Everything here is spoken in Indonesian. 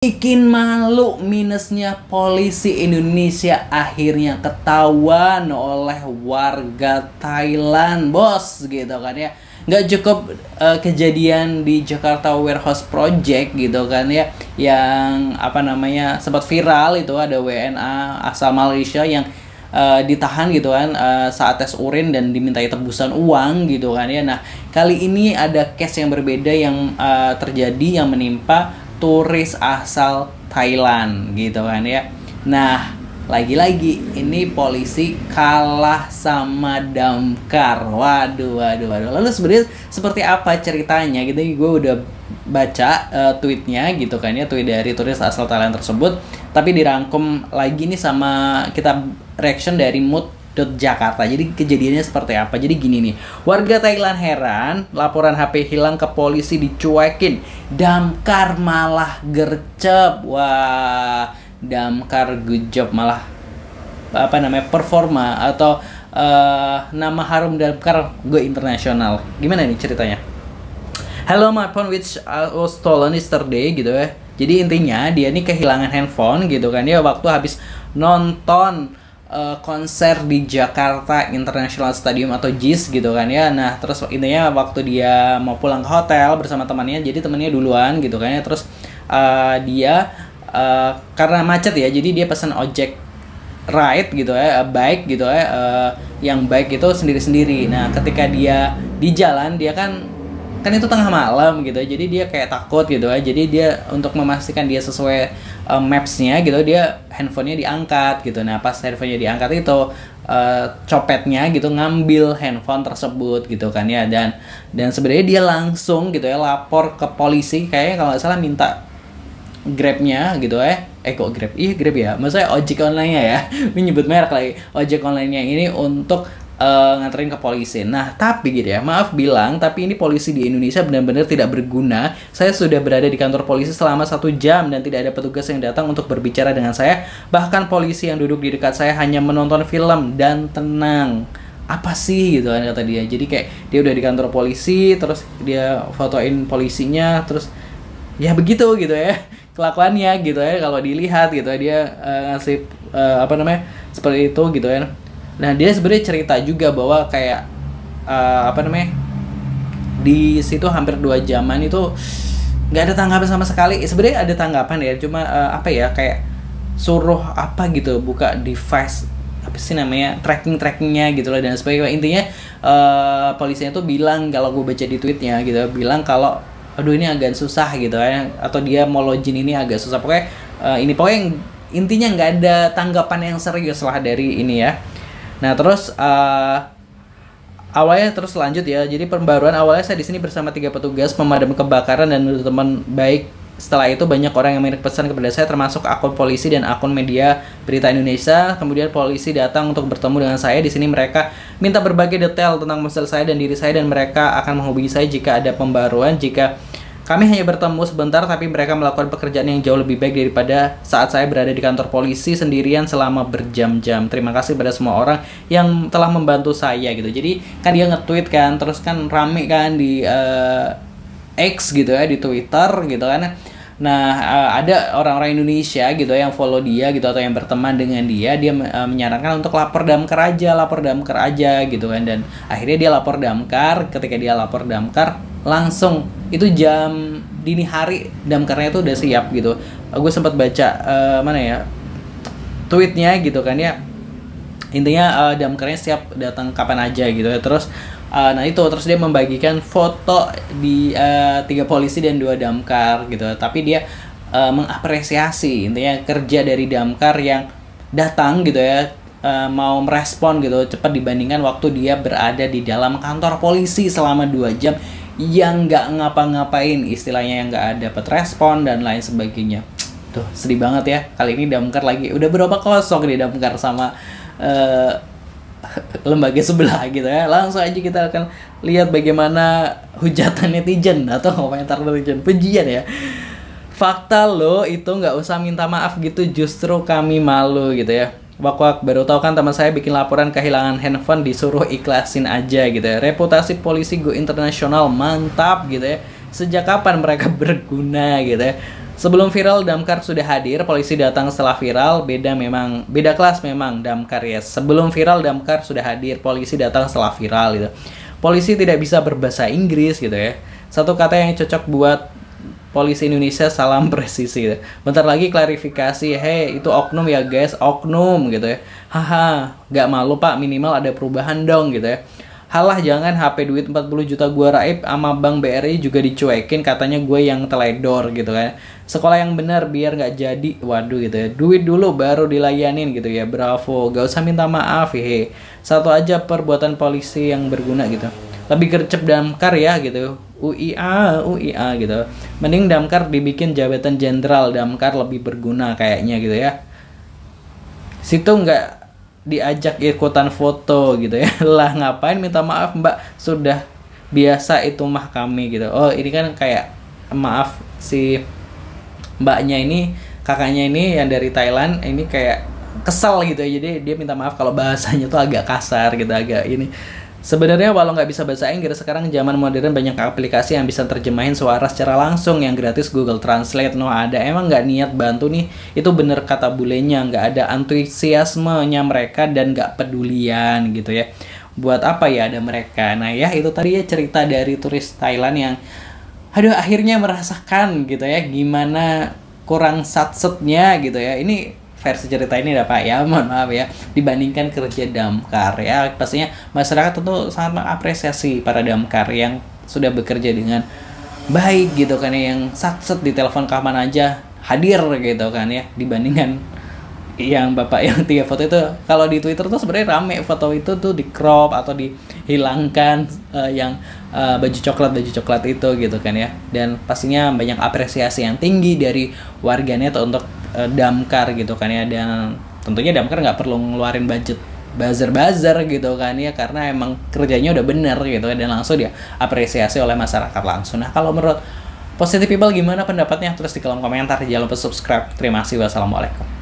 Bikin malu, minusnya polisi Indonesia akhirnya ketahuan oleh warga Thailand, bos, gitu kan ya. Nggak cukup kejadian di Jakarta Warehouse Project gitu kan ya, yang sempat viral itu ada WNA asal Malaysia yang ditahan gitu kan saat tes urin dan dimintai tebusan uang gitu kan ya. Nah, kali ini ada case yang berbeda yang terjadi yang menimpa turis asal Thailand gitu kan ya. Nah, lagi-lagi ini polisi kalah sama damkar. Waduh. Lalu sebenarnya seperti apa ceritanya gitu? Gue udah baca tweetnya gitu kan ya, tweet dari turis asal Thailand tersebut. Tapi dirangkum lagi nih sama kita reaction dari Mood.Jakarta. Jadi kejadiannya seperti apa? Jadi gini nih, warga Thailand heran laporan HP hilang ke polisi dicuekin, damkar malah gercep. Wah, damkar good job, malah performa atau nama harum damkar go internasional. Gimana nih ceritanya? Hello, my phone which was stolen yesterday gitu ya. Jadi intinya dia nih kehilangan handphone gitu kan ya waktu habis nonton konser di Jakarta International Stadium atau JIS gitu kan ya. Nah, terus intinya waktu dia mau pulang ke hotel bersama temannya, jadi temannya duluan gitu kan ya. Terus dia karena macet ya, jadi dia pesan ojek ride gitu ya, bike gitu ya, yang bike itu sendiri-sendiri. Nah, ketika dia di jalan, dia kan itu tengah malam gitu, jadi dia kayak takut gitu ya. Jadi dia untuk memastikan dia sesuai maps-nya gitu, dia handphonenya diangkat gitu. Nah, pas handphonenya diangkat itu copetnya gitu ngambil handphone tersebut gitu kan ya. Dan sebenarnya dia langsung gitu ya lapor ke polisi, kayaknya kalau nggak salah minta Grab-nya gitu ya. Kok Grab? Iya Grab ya, maksudnya ojek online-nya ya. Menyebut merek lagi, ojek online-nya ini untuk nganterin ke polisi. Nah, tapi gitu ya, maaf bilang, tapi ini polisi di Indonesia benar-benar tidak berguna. Saya sudah berada di kantor polisi selama 1 jam dan tidak ada petugas yang datang untuk berbicara dengan saya. Bahkan polisi yang duduk di dekat saya hanya menonton film dan tenang. Apa sih gitu kan kata dia. Jadi kayak dia udah di kantor polisi, terus dia fotoin polisinya, terus ya begitu gitu ya kelakuannya gitu ya kalau dilihat gitu ya. Dia ngasih seperti itu gitu ya. Nah, dia sebenarnya cerita juga bahwa kayak di situ hampir 2 jaman itu nggak ada tanggapan sama sekali. Sebenarnya ada tanggapan ya, cuma kayak suruh gitu buka device trackingnya gitu loh dan sebagainya. Intinya polisinya tuh bilang, kalau gue baca di tweetnya gitu, bilang kalau aduh ini agak susah gitu ya, atau dia mau login ini agak susah. Pokoknya intinya nggak ada tanggapan yang serius lah dari ini ya. Nah, terus awalnya terus lanjut ya. Jadi pembaruan awalnya saya di sini bersama 3 petugas pemadam kebakaran dan teman baik. Setelah itu banyak orang yang mengirim pesan kepada saya, termasuk akun polisi dan akun media berita Indonesia. Kemudian polisi datang untuk bertemu dengan saya. Di sini mereka minta berbagai detail tentang masalah saya dan diri saya, dan mereka akan menghubungi saya jika ada pembaruan. Jika kami hanya bertemu sebentar, tapi mereka melakukan pekerjaan yang jauh lebih baik daripada saat saya berada di kantor polisi sendirian selama berjam-jam. Terima kasih pada semua orang yang telah membantu saya gitu. Jadi kan dia nge-tweet kan, terus kan rame kan di X gitu ya, di Twitter gitu kan. Nah, ada orang-orang Indonesia gitu yang follow dia gitu atau yang berteman dengan dia menyarankan untuk lapor damkar aja gitu kan. Dan akhirnya dia lapor damkar. Ketika dia lapor damkar, langsung itu jam dini hari damkarnya itu udah siap gitu. Gue sempat baca tweetnya gitu kan ya. Intinya damkarnya siap datang kapan aja gitu ya. Terus terus dia membagikan foto di 3 polisi dan 2 damkar gitu. Tapi dia mengapresiasi intinya kerja dari damkar yang datang gitu ya, mau merespon gitu cepat dibandingkan waktu dia berada di dalam kantor polisi selama 2 jam yang nggak ngapa-ngapain, istilahnya yang nggak dapat respon dan lain sebagainya. Tuh sedih banget ya. Kali ini damkar lagi udah berapa kosong nih damkar sama lembaga sebelah gitu ya. Langsung aja kita akan lihat bagaimana hujatan netizen atau komentar netizen, pujian ya. Fakta lo itu nggak usah minta maaf gitu, justru kami malu gitu ya. Wak baru tahu kan teman saya bikin laporan kehilangan handphone disuruh ikhlasin aja gitu ya. Reputasi polisi go internasional mantap gitu ya. Sejak kapan mereka berguna gitu ya. Sebelum viral, damkar sudah hadir, polisi datang setelah viral. Beda kelas memang damkar ya. Sebelum viral, damkar sudah hadir, polisi datang setelah viral gitu. Polisi tidak bisa berbahasa Inggris gitu ya. Satu kata yang cocok buat polisi Indonesia, salam presisi gitu. Bentar lagi klarifikasi, hey itu oknum ya guys, oknum gitu ya. Haha, gak malu pak, minimal ada perubahan dong gitu ya. Halah jangan HP duit 40 juta gua raib sama Bank BRI juga dicuekin, katanya gue yang teledor gitu kan. Sekolah yang benar biar nggak jadi, waduh gitu ya. Duit dulu baru dilayanin gitu ya, bravo. Gak usah minta maaf hehe. Satu aja perbuatan polisi yang berguna gitu. Lebih gercep damkar ya gitu. UIA gitu. Mending damkar dibikin jabatan jenderal, damkar lebih berguna kayaknya gitu ya. Situ nggak diajak ikutan foto gitu ya. Lah ngapain minta maaf mbak, sudah biasa itu mah kami gitu. Oh ini kan kayak maaf si mbaknya ini, kakaknya ini yang dari Thailand ini kayak kesel gitu ya, jadi dia minta maaf kalau bahasanya tuh agak kasar gitu, agak ini. Sebenarnya walau nggak bisa bahasa Inggris, sekarang zaman modern banyak aplikasi yang bisa terjemahin suara secara langsung yang gratis, Google Translate no ada. Emang nggak niat bantu nih, itu bener kata bulenya, nggak ada antusiasmenya mereka dan nggak pedulian gitu ya. Buat apa ya ada mereka? Nah ya itu tadi ya cerita dari turis Thailand yang aduh akhirnya merasakan gitu ya gimana kurang satsetnya gitu ya. Ini versi cerita ini ya Pak ya, mohon maaf ya, dibandingkan kerja damkar ya. Pastinya masyarakat tentu sangat mengapresiasi para damkar yang sudah bekerja dengan baik gitu kan ya, yang satset di telepon kapan aja hadir gitu kan ya, dibandingkan yang bapak yang 3 foto itu. Kalau di Twitter tuh sebenarnya rame foto itu tuh di crop atau dihilangkan yang baju coklat itu gitu kan ya. Dan pastinya banyak apresiasi yang tinggi dari warganet untuk damkar gitu kan ya. Dan tentunya damkar nggak perlu ngeluarin budget buzzer gitu kan ya, karena emang kerjanya udah bener gitu kan, dan langsung dia apresiasi oleh masyarakat langsung. Nah kalau menurut Positive People gimana pendapatnya? Tulis di kolom komentar. Jangan lupa subscribe. Terima kasih. Wassalamualaikum.